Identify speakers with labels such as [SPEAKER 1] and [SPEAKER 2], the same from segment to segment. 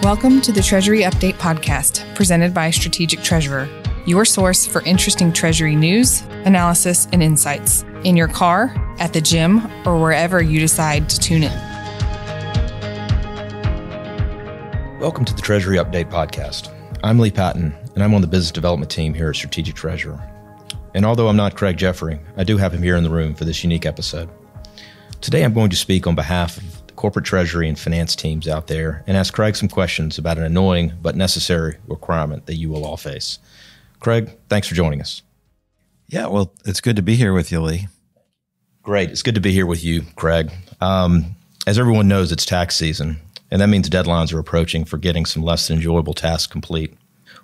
[SPEAKER 1] Welcome to the Treasury Update Podcast, presented by Strategic Treasurer, your source for interesting Treasury news, analysis, and insights in your car, at the gym, or wherever you decide to tune in.
[SPEAKER 2] Welcome to the Treasury Update Podcast. I'm Lee Patton, and I'm on the business development team here at Strategic Treasurer. And although I'm not Craig Jeffery, I do have him here in the room for this unique episode. Today I'm going to speak on behalf of corporate treasury and finance teams out there and ask Craig some questions about an annoying but necessary requirement that you will all face. Craig, thanks for joining us.
[SPEAKER 3] Yeah, well, it's good to be here with you, Lee.
[SPEAKER 2] Great. It's good to be here with you, Craig. As everyone knows, it's tax season, and that means deadlines are approaching for getting some less than enjoyable tasks complete.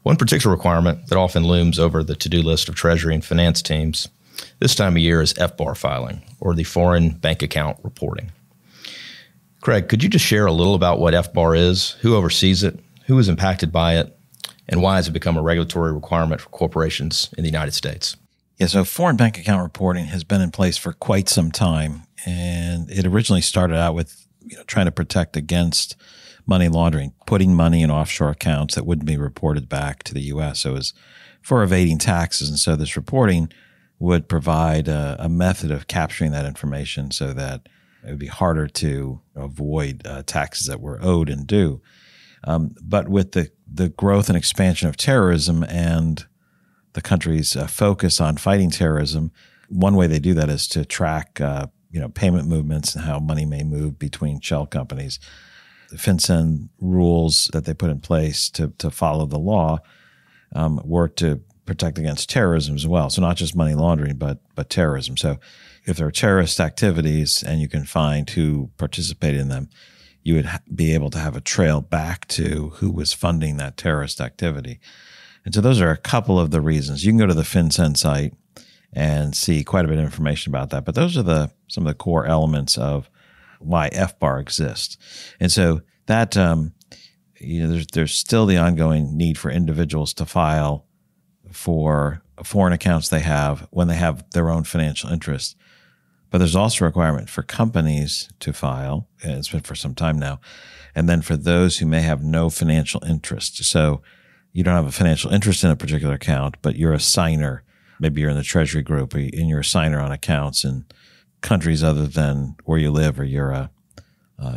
[SPEAKER 2] One particular requirement that often looms over the to-do list of treasury and finance teams this time of year is FBAR filing, or the Foreign Bank Account Reporting. Craig, could you just share a little about what FBAR is, who oversees it, who is impacted by it, and why has it become a regulatory requirement for corporations in the United States?
[SPEAKER 3] Yeah, so foreign bank account reporting has been in place for quite some time, and it originally started out with trying to protect against money laundering, putting money in offshore accounts that wouldn't be reported back to the U.S. So it was for evading taxes, and so this reporting would provide a method of capturing that information so that it would be harder to avoid taxes that were owed and due. But with the growth and expansion of terrorism and the country's focus on fighting terrorism, one way they do that is to track payment movements and how money may move between shell companies. The FinCEN rules that they put in place to follow the law were to protect against terrorism as well. So not just money laundering, but terrorism. So if there are terrorist activities and you can find who participated in them, you would be able to have a trail back to who was funding that terrorist activity. And so those are a couple of the reasons. You can go to the FinCEN site and see quite a bit of information about that. But those are some of the core elements of why FBAR exists. And so that there's still the ongoing need for individuals to file for foreign accounts they have when they have their own financial interests. But there's also a requirement for companies to file, and it's been for some time now, and then for those who may have no financial interest. So you don't have a financial interest in a particular account, but you're a signer. Maybe you're in the Treasury group, and you're a signer on accounts in countries other than where you live, or you're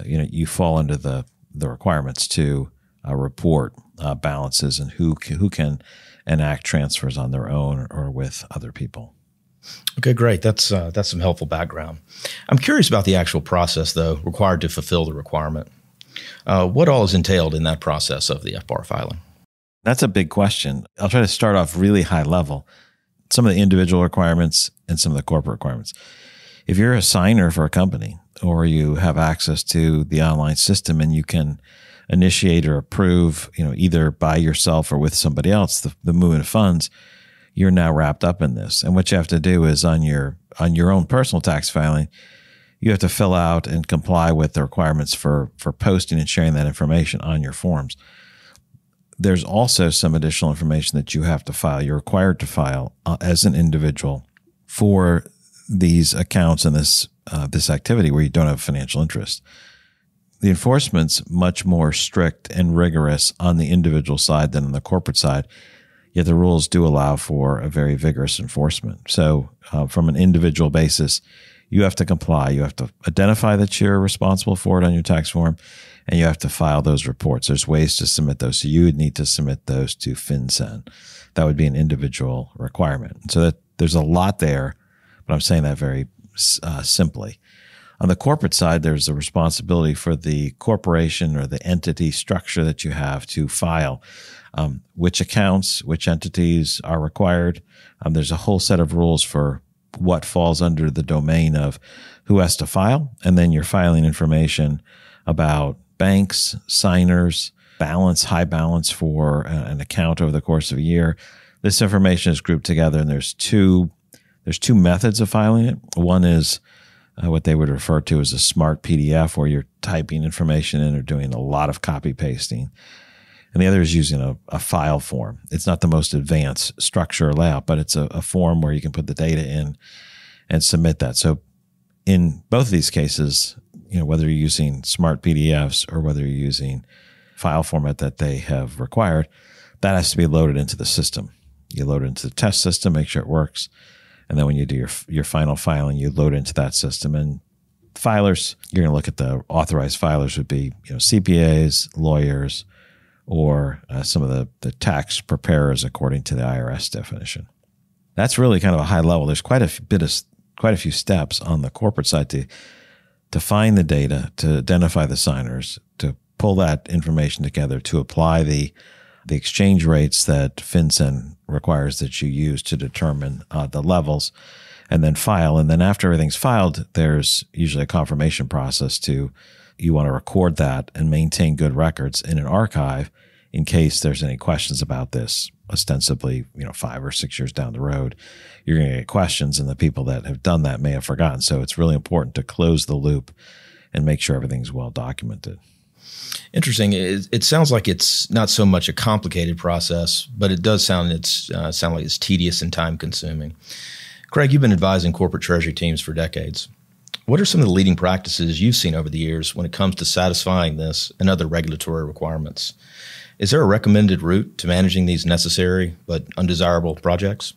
[SPEAKER 3] you fall under the requirements to report balances and who can enact transfers on their own or with other people.
[SPEAKER 2] Okay, great. That's some helpful background. I'm curious about the actual process, though, required to fulfill the requirement. What all is entailed in that process of the FBAR filing?
[SPEAKER 3] That's a big question. I'll try to start off really high level. Some of the individual requirements and some of the corporate requirements. If you're a signer for a company or you have access to the online system and you can initiate or approve, either by yourself or with somebody else, the movement of funds, you're now wrapped up in this. And what you have to do is on your own personal tax filing, you have to fill out and comply with the requirements for posting and sharing that information on your forms. There's also some additional information that you have to file. You're required to file as an individual for these accounts and this activity where you don't have financial interest. The enforcement's much more strict and rigorous on the individual side than on the corporate side. Yet the rules do allow for a very vigorous enforcement. So from an individual basis, you have to comply. You have to identify that you're responsible for it on your tax form, and you have to file those reports. There's ways to submit those. So you would need to submit those to FinCEN. That would be an individual requirement. So that there's a lot there, but I'm saying that very simply. On the corporate side, there's a responsibility for the corporation or the entity structure that you have to file which accounts, which entities are required. There's a whole set of rules for what falls under the domain of who has to file. And then you're filing information about banks, signers, high balance for an account over the course of a year. This information is grouped together, and there's two methods of filing it. One is what they would refer to as a smart PDF, where you're typing information in or doing a lot of copy pasting. And the other is using a file form. It's not the most advanced structure or layout, but it's a form where you can put the data in and submit that. So in both of these cases, whether you're using smart PDFs or whether you're using file format that they have required, that has to be loaded into the system. You load it into the test system, make sure it works. And then when you do your final filing, you load into that system. And filers, you're going to look at the authorized filers would be, CPAs, lawyers, or some of the tax preparers according to the IRS definition. That's really kind of a high level. There's quite a few steps on the corporate side to find the data, to identify the signers, to pull that information together, to apply the exchange rates that FinCEN requires that you use to determine the levels, and then file. And then after everything's filed, there's usually a confirmation process you want to record that and maintain good records in an archive in case there's any questions about this. Ostensibly, 5 or 6 years down the road, you're going to get questions, and the people that have done that may have forgotten. So it's really important to close the loop and make sure everything's well documented.
[SPEAKER 2] Interesting. It sounds like it's not so much a complicated process, but it does sound like it's tedious and time consuming. Craig, you've been advising corporate treasury teams for decades. What are some of the leading practices you've seen over the years when it comes to satisfying this and other regulatory requirements? Is there a recommended route to managing these necessary but undesirable projects?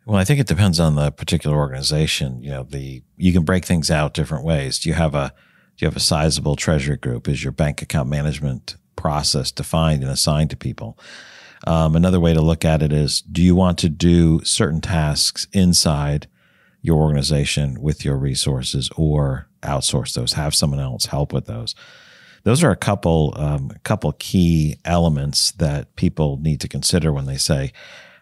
[SPEAKER 3] Well, I think it depends on the particular organization. You can break things out different ways. Do you have a sizable treasury group? Is your bank account management process defined and assigned to people? Another way to look at it is, do you want to do certain tasks inside your organization with your resources, or outsource those, have someone else help with those? Those are a couple key elements that people need to consider when they say,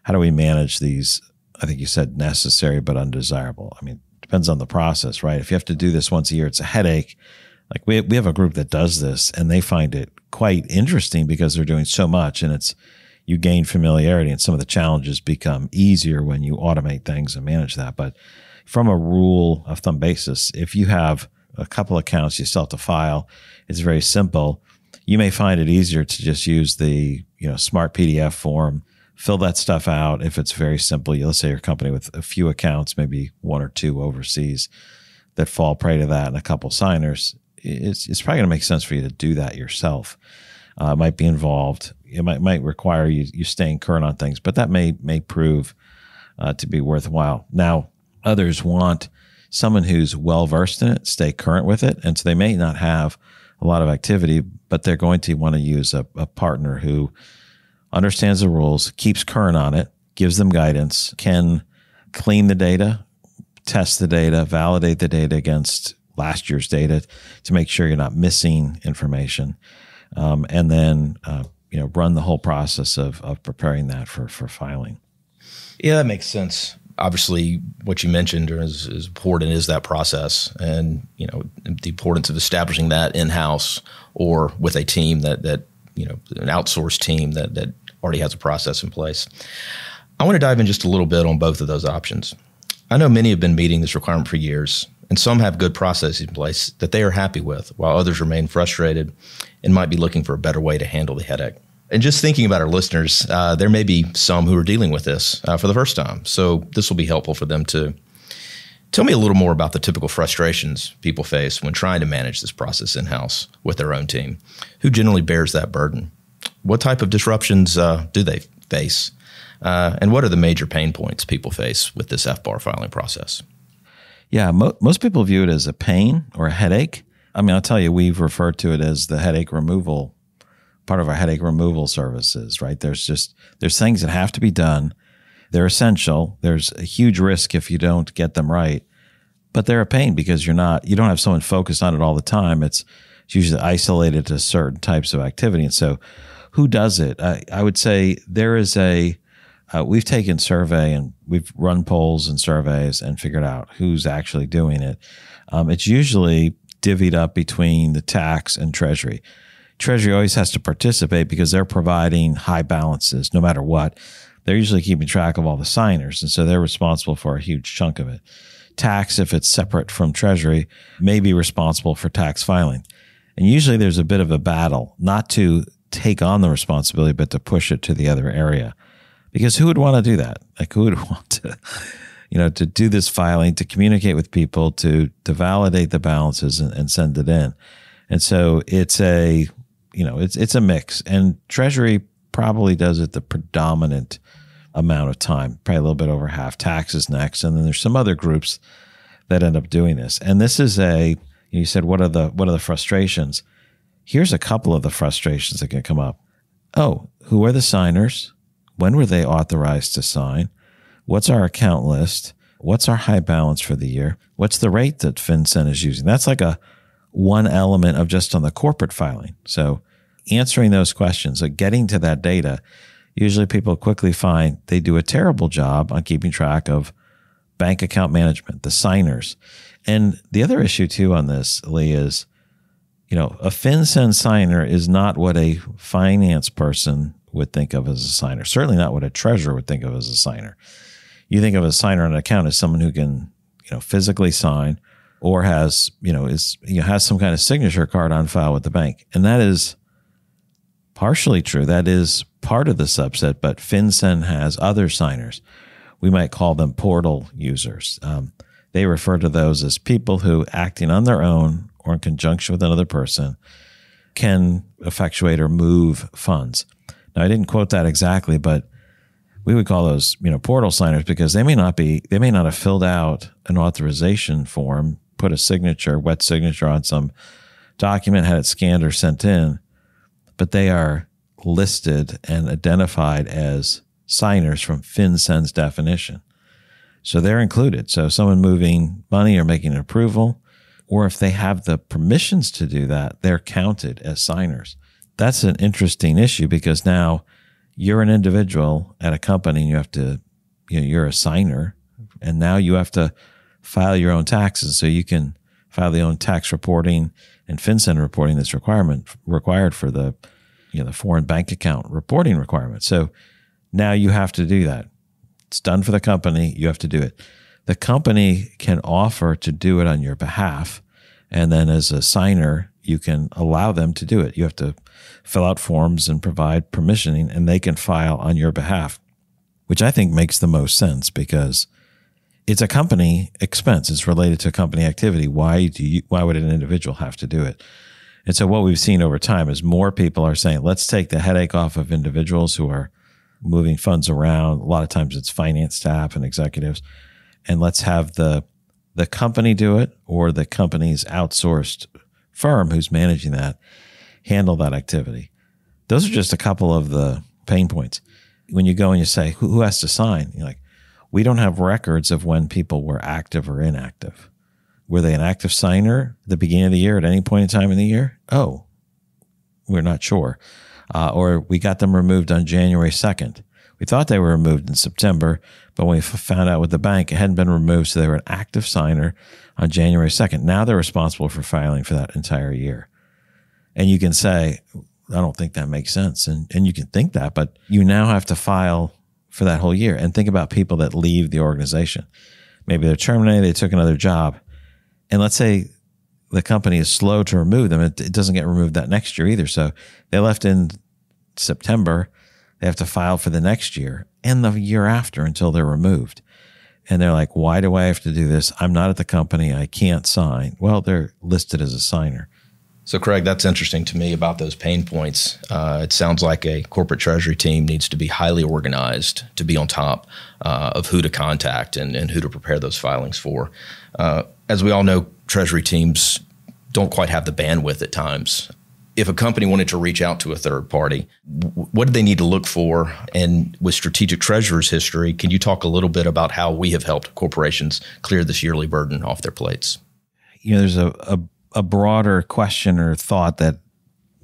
[SPEAKER 3] how do we manage these, I think you said necessary but undesirable? I mean, it depends on the process, right? If you have to do this once a year, it's a headache. Like we have a group that does this, and they find it quite interesting because they're doing so much, and you gain familiarity, and some of the challenges become easier when you automate things and manage that. But from a rule of thumb basis, if you have a couple accounts you still have to file, it's very simple. You may find it easier to just use the smart PDF form, fill that stuff out. If it's very simple, let's say your company with a few accounts, maybe 1 or 2 overseas that fall prey to that, and a couple signers, it's probably going to make sense for you to do that yourself. It might be involved. It might require you staying current on things, but that may prove to be worthwhile. Now, others want someone who's well-versed in it, stay current with it. And so they may not have a lot of activity, but they're going to want to use a partner who understands the rules, keeps current on it, gives them guidance, can clean the data, test the data, validate the data against last year's data to make sure you're not missing information, and then run the whole process of preparing that for filing.
[SPEAKER 2] Yeah, that makes sense. Obviously, what you mentioned is important is that process, and the importance of establishing that in-house or with a team that an outsourced team that already has a process in place. I want to dive in just a little bit on both of those options. I know many have been meeting this requirement for years, and some have good processes in place that they are happy with, while others remain frustrated and might be looking for a better way to handle the headache. And just thinking about our listeners, there may be some who are dealing with this for the first time. So this will be helpful for them to tell me a little more about the typical frustrations people face when trying to manage this process in-house with their own team. Who generally bears that burden? What type of disruptions do they face? And what are the major pain points people face with this FBAR filing process?
[SPEAKER 3] Yeah, most people view it as a pain or a headache. I mean, I'll tell you, we've referred to it as the headache removal, part of our headache removal services, right? There's things that have to be done. They're essential. There's a huge risk if you don't get them right, but they're a pain because you don't have someone focused on it all the time. It's usually isolated to certain types of activity. And so who does it? I would say there is we've taken survey and we've run polls and surveys and figured out who's actually doing it. It's usually divvied up between the tax and Treasury. Treasury always has to participate because they're providing high balances no matter what. They're usually keeping track of all the signers, and so they're responsible for a huge chunk of it. Tax, if it's separate from Treasury, may be responsible for tax filing. And usually there's a bit of a battle, not to take on the responsibility, but to push it to the other area. Because who would want to do that? Like, who would want to, to do this filing, to communicate with people, to validate the balances and send it in? And so it's it's a mix, and Treasury probably does it the predominant amount of time, probably a little bit over half. Taxes next, and then there's some other groups that end up doing this. And this is you said, what are the frustrations? Here's a couple of the frustrations that can come up. Oh, who are the signers? When were they authorized to sign? What's our account list? What's our high balance for the year? What's the rate that FinCEN is using? That's like one element of just on the corporate filing. So answering those questions, like getting to that data, usually people quickly find they do a terrible job on keeping track of bank account management, the signers. And the other issue too on this, Lee, is, a FinCEN signer is not what a finance person would think of as a signer. Certainly not what a treasurer would think of as a signer. You think of a signer on an account as someone who can, physically sign or has, has some kind of signature card on file with the bank. And that is partially true. That is part of the subset, but FinCEN has other signers. We might call them portal users. They refer to those as people who, acting on their own or in conjunction with another person, can effectuate or move funds. Now, I didn't quote that exactly, but we would call those, portal signers, because they may not have filled out an authorization form, put a wet signature on some document, had it scanned or sent in, but they are listed and identified as signers from FinCEN's definition. So they're included. So someone moving money or making an approval, or if they have the permissions to do that, they're counted as signers. That's an interesting issue, because now you're an individual at a company and you have to, you're a signer, and now you have to file your own taxes. So you can file the own tax reporting and FinCEN reporting that's required for the, the foreign bank account reporting requirement. So now you have to do that. It's done for the company. You have to do it. The company can offer to do it on your behalf. And then as a signer, you can allow them to do it. You have to fill out forms and provide permissioning, and they can file on your behalf, which I think makes the most sense, because it's a company expense. It's related to company activity. Why would an individual have to do it? And so what we've seen over time is more people are saying, let's take the headache off of individuals who are moving funds around. A lot of times it's finance staff and executives, and let's have the company do it, or the company's outsourced firm who's managing that handle that activity. Those are just a couple of the pain points. When you go and you say, who has to sign? You're like, we don't have records of when people were active or inactive. Were they an active signer at the beginning of the year at any point in time in the year? Oh, we're not sure. Or we got them removed on January 2nd. We thought they were removed in September, but when we found out with the bank, it hadn't been removed, so they were an active signer on January 2nd. Now they're responsible for filing for that entire year. And you can say, I don't think that makes sense. And you can think that, but you now have to file for that whole year. And think about people that leave the organization. Maybe they're terminated, they took another job. And let's say the company is slow to remove them. It doesn't get removed that next year either. So they left in September. They have to file for the next year and the year after until they're removed. And they're like, why do I have to do this? I'm not at the company. I can't sign. Well, they're listed as a signer.
[SPEAKER 2] So, Craig, that's interesting to me about those pain points. It sounds like a corporate treasury team needs to be highly organized to be on top of who to contact and who to prepare those filings for. As we all know, treasury teams don't quite have the bandwidth at times. If a company wanted to reach out to a third party, what do they need to look for? And with Strategic Treasurer's history, can you talk a little bit about how we have helped corporations clear this yearly burden off their plates?
[SPEAKER 3] There's a broader question or thought that,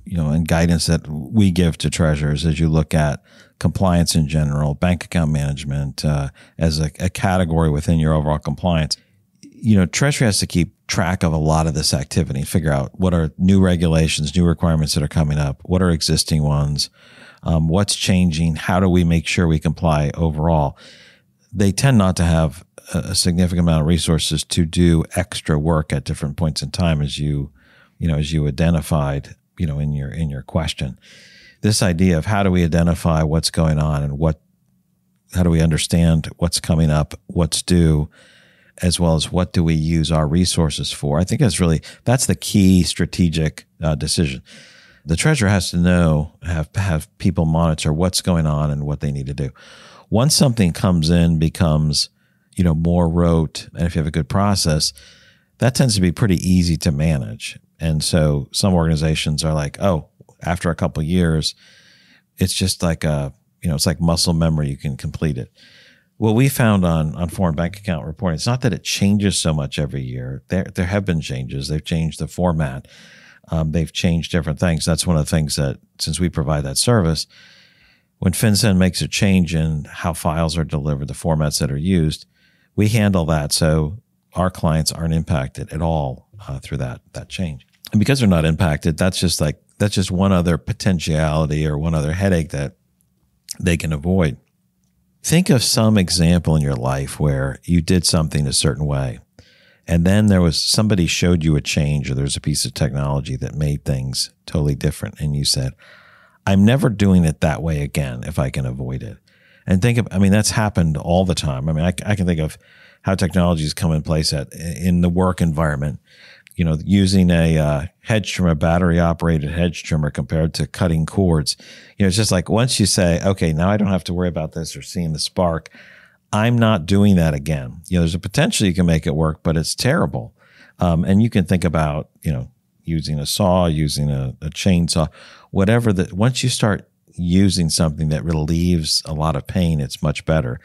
[SPEAKER 3] and guidance that we give to treasurers as you look at compliance in general, bank account management as a category within your overall compliance. Treasury has to keep track of a lot of this activity and figure out what are new regulations, new requirements that are coming up, what are existing ones, what's changing, how do we make sure we comply overall. They tend not to have a significant amount of resources to do extra work at different points in time, as you identified, in your question. This idea of how do we identify what's going on and how do we understand what's coming up, what's due, as well as what do we use our resources for? I think that's the key strategic decision. The treasurer has to know, have people monitor what's going on and what they need to do. Once something comes in, becomes, more rote, and if you have a good process, that tends to be pretty easy to manage. And so some organizations are like, oh, after a couple of years, it's just like it's like muscle memory. You can complete it. What we found on foreign bank account reporting, it's not that it changes so much every year. There have been changes. They've changed the format. They've changed different things. That's one of the things that, since we provide that service, when FinCEN makes a change in how files are delivered, the formats that are used, we handle that so our clients aren't impacted at all through that change. And because they're not impacted, that's just one other potentiality or one other headache that they can avoid. Think of some example in your life where you did something a certain way, and then somebody showed you a change, or there's a piece of technology that made things totally different, and you said, I'm never doing it that way again if I can avoid it. And that's happened all the time. I can think of how technology has come in place in the work environment. Using a hedge trimmer, battery operated hedge trimmer compared to cutting cords. It's just like once you say, okay, now I don't have to worry about this or seeing the spark, I'm not doing that again. There's a potential you can make it work, but it's terrible. And you can think about, using a saw, using a chainsaw, whatever once you start using something that relieves a lot of pain, it's much better.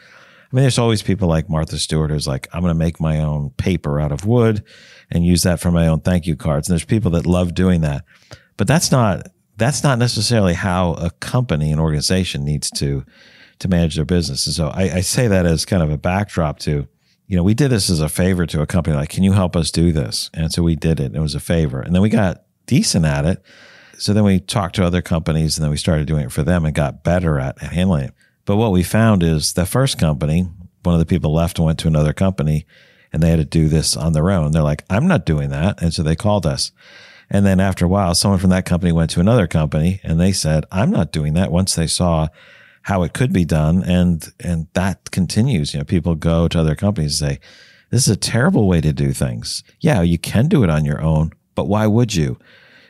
[SPEAKER 3] There's always people like Martha Stewart who's like, I'm going to make my own paper out of wood and use that for my own thank you cards. And there's people that love doing that. But that's not necessarily how a company, an organization needs to manage their business. And so I say that as kind of a backdrop to, we did this as a favor to a company, like, can you help us do this? And so we did it. And it was a favor. And then we got decent at it. So then we talked to other companies, and then we started doing it for them and got better at handling it. But what we found is the first company, one of the people left and went to another company, and they had to do this on their own. They're like, I'm not doing that. And so they called us. And then after a while, someone from that company went to another company, and they said, I'm not doing that, once they saw how it could be done. And that continues. People go to other companies and say, this is a terrible way to do things. Yeah, you can do it on your own, but why would you?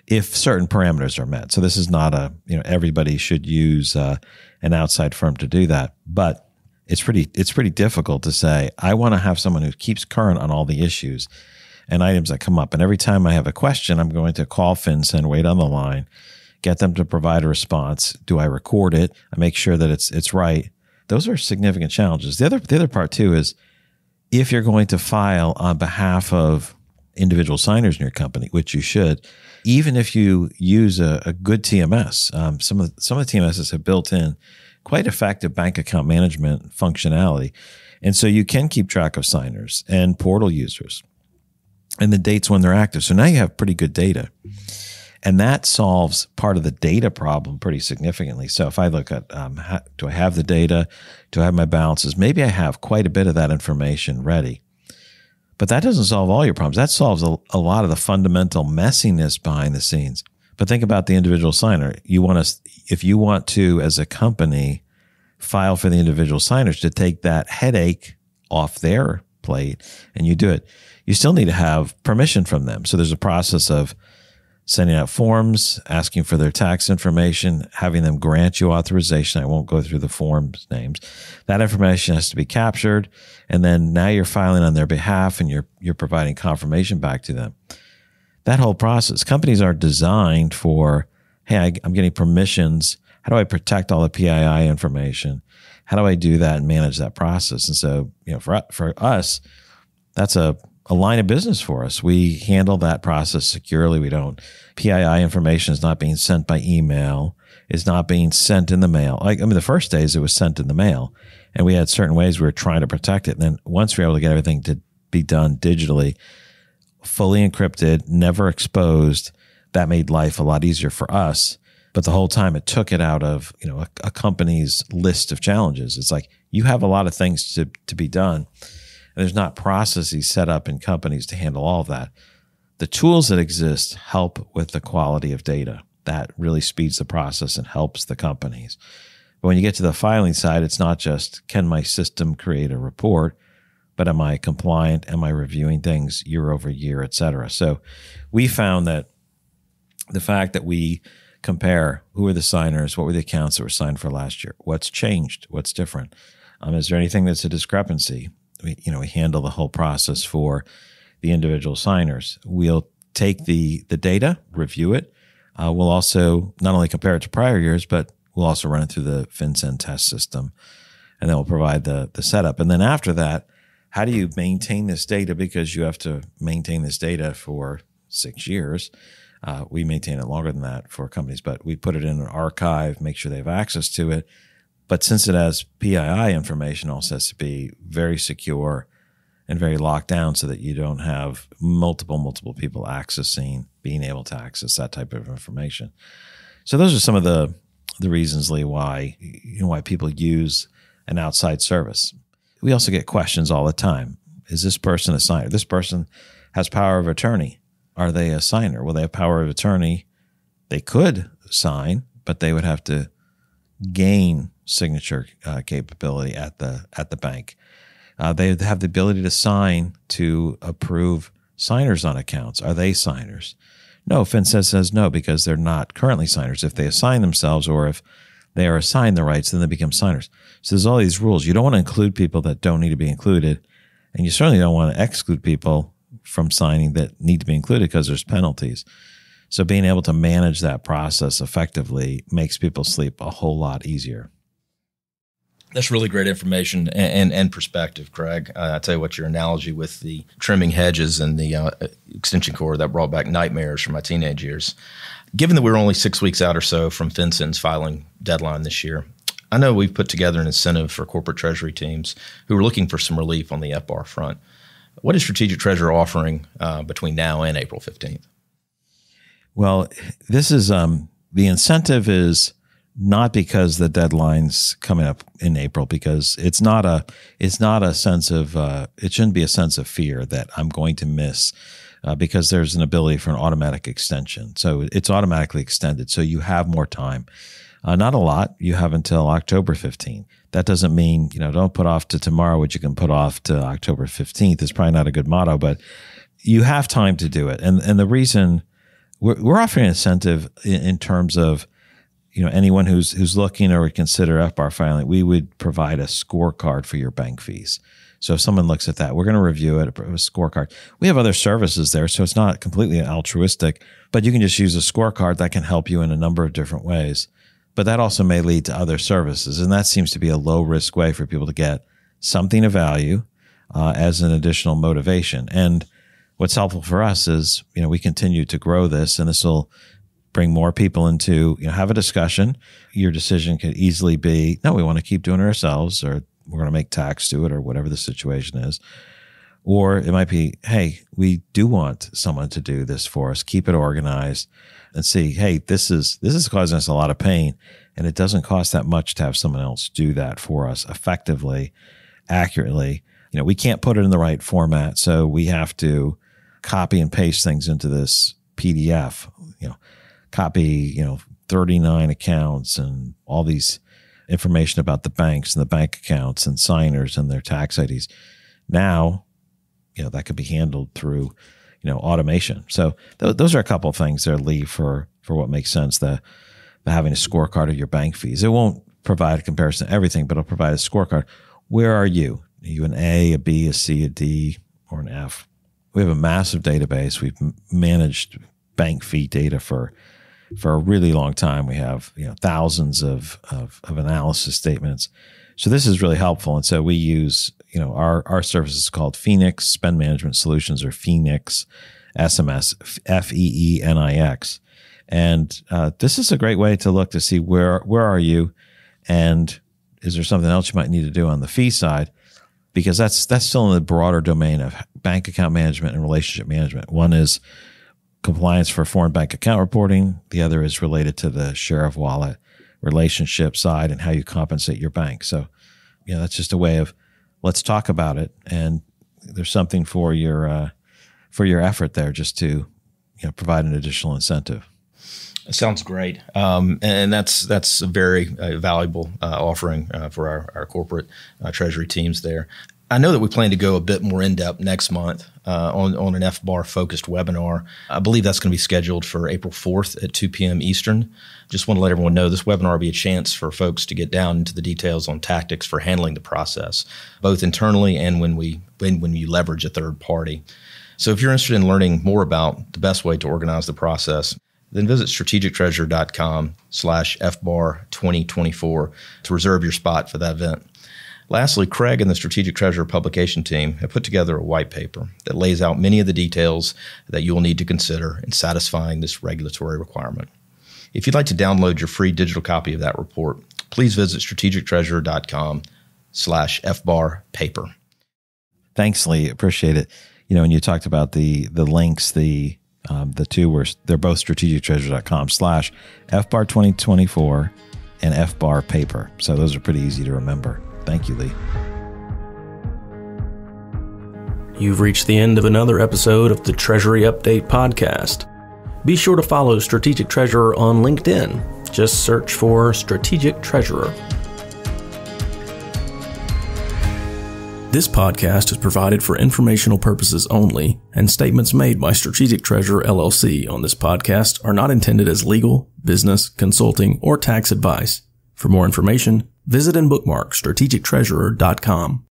[SPEAKER 3] If certain parameters are met. So this is not everybody should use an outside firm to do that. But it's pretty difficult to say, I want to have someone who keeps current on all the issues and items that come up. And every time I have a question, I'm going to call FinCEN, wait on the line, get them to provide a response. Do I record it? I make sure that it's right. Those are significant challenges. The other part too is, if you're going to file on behalf of individual signers in your company, which you should, even if you use a good TMS, some of the TMSs have built in quite effective bank account management functionality. And so you can keep track of signers and portal users and the dates when they're active. So now you have pretty good data. And that solves part of the data problem pretty significantly. So if I look at, do I have the data? Do I have my balances? Maybe I have quite a bit of that information ready. But that doesn't solve all your problems. That solves a lot of the fundamental messiness behind the scenes. But think about the individual signer. If you want to, as a company, file for the individual signers to take that headache off their plate, and you do it, you still need to have permission from them. So there's a process of sending out forms, asking for their tax information, having them grant you authorization. I won't go through the forms names. That information has to be captured, and then now you're filing on their behalf, and you're providing confirmation back to them. That whole process, companies are designed for, hey, I'm getting permissions. How do I protect all the PII information? How do I do that and manage that process? And so, for us, that's a line of business for us. We handle that process securely. PII information is not being sent by email. It's not being sent in the mail. The first days it was sent in the mail, and we had certain ways we were trying to protect it. And then once we were able to get everything to be done digitally, fully encrypted, never exposed, that made life a lot easier for us. But the whole time it took it out of, a company's list of challenges. It's like, you have a lot of things to be done. And there's not processes set up in companies to handle all of that. The tools that exist help with the quality of data. That really speeds the process and helps the companies. But when you get to the filing side, it's not just, can my system create a report, but am I compliant? Am I reviewing things year over year, et cetera? So we found that the fact that we compare who are the signers, what were the accounts that were signed for last year, what's changed, what's different. Is there anything that's a discrepancy? We handle the whole process for the individual signers. We'll take the data, review it. We'll also not only compare it to prior years, but we'll also run it through the FinCEN test system, and then we'll provide the setup. And then after that, how do you maintain this data? Because you have to maintain this data for 6 years. We maintain it longer than that for companies, but we put it in an archive, make sure they have access to it. But since it has PII information, it also has to be very secure and very locked down so that you don't have multiple people being able to access that type of information. So those are some of the reasons, Lee, why people use an outside service. We also get questions all the time. Is this person a signer? This person has power of attorney. Are they a signer? Well, they have power of attorney. They could sign, but they would have to gain signature capability at the bank. They have the ability to sign to approve signers on accounts. Are they signers? No, FinCEN says no, because they're not currently signers. If they assign themselves or if they are assigned the rights, then they become signers. So there's all these rules. You don't want to include people that don't need to be included, and you certainly don't want to exclude people from signing that need to be included because there's penalties. So being able to manage that process effectively makes people sleep a whole lot easier.
[SPEAKER 2] That's really great information and perspective, Craig. I tell you what, your analogy with the trimming hedges and the extension cord, that brought back nightmares from my teenage years. Given that we're only 6 weeks out or so from FinCEN's filing deadline this year, I know we've put together an incentive for corporate treasury teams who are looking for some relief on the FBAR front. What is Strategic Treasurer offering between now and April 15th?
[SPEAKER 3] Well, this is the incentive is not because the deadline's coming up in April, because it's not a sense of it shouldn't be a sense of fear that I'm going to miss, because there's an ability for an automatic extension. So it's automatically extended. So you have more time. Not a lot. You have until October 15th. That doesn't mean, don't put off to tomorrow what you can put off to October 15th. It's probably not a good motto, but you have time to do it. And the reason we're offering an incentive in terms of, anyone who's looking or would consider FBAR filing, we would provide a scorecard for your bank fees. So if someone looks at that, we're going to review it, a scorecard. We have other services there, so it's not completely altruistic, but you can just use a scorecard that can help you in a number of different ways. But that also may lead to other services, and that seems to be a low-risk way for people to get something of value as an additional motivation. And what's helpful for us is, we continue to grow this, and this will bring more people into, have a discussion. Your decision could easily be, no, we want to keep doing it ourselves, or we're going to make tax do it, or whatever the situation is. Or it might be, hey, we do want someone to do this for us, keep it organized, and see, hey, this is causing us a lot of pain, and it doesn't cost that much to have someone else do that for us effectively, accurately. We can't put it in the right format, so we have to copy and paste things into this PDF, copy, 39 accounts and all these information about the banks and the bank accounts and signers and their tax IDs. Now, that could be handled through, automation. So those are a couple of things there, Lee, for what makes sense. The having a scorecard of your bank fees. It won't provide a comparison to everything, but it'll provide a scorecard. Where are you? Are you an A, a B, a C, a D, or an F? We have a massive database. We've managed bank fee data for a really long time. We have thousands of analysis statements. So this is really helpful. And so we use our service is called Phoenix Spend Management Solutions, or Phoenix SMS, FEENIX. And this is a great way to look to see where are you, and is there something else you might need to do on the fee side, because that's still in the broader domain of bank account management and relationship management. One is compliance for foreign bank account reporting. The other is related to the share of wallet relationship side and how you compensate your bank. So, that's just a way of, let's talk about it. And there's something for your effort there, just to, provide an additional incentive.
[SPEAKER 2] It sounds great. And that's a very valuable offering for our corporate treasury teams there. I know that we plan to go a bit more in-depth next month on an FBAR-focused webinar. I believe that's going to be scheduled for April 4th at 2 p.m. Eastern. Just want to let everyone know this webinar will be a chance for folks to get down into the details on tactics for handling the process, both internally and when you leverage a third party. So if you're interested in learning more about the best way to organize the process, then visit strategictreasurer.com/FBAR2024 to reserve your spot for that event. Lastly, Craig and the Strategic Treasurer publication team have put together a white paper that lays out many of the details that you will need to consider in satisfying this regulatory requirement. If you'd like to download your free digital copy of that report, please visit strategictreasurer.com/FBAR paper.
[SPEAKER 3] Thanks, Lee. Appreciate it. When you talked about the links, the two were, they're both strategictreasurer.com/FBAR2024 and FBAR paper. So those are pretty easy to remember. Thank you, Lee.
[SPEAKER 4] You've reached the end of another episode of the Treasury Update Podcast. Be sure to follow Strategic Treasurer on LinkedIn. Just search for Strategic Treasurer. This podcast is provided for informational purposes only, and statements made by Strategic Treasurer LLC on this podcast are not intended as legal, business, consulting, or tax advice. For more information, visit and bookmark strategictreasurer.com.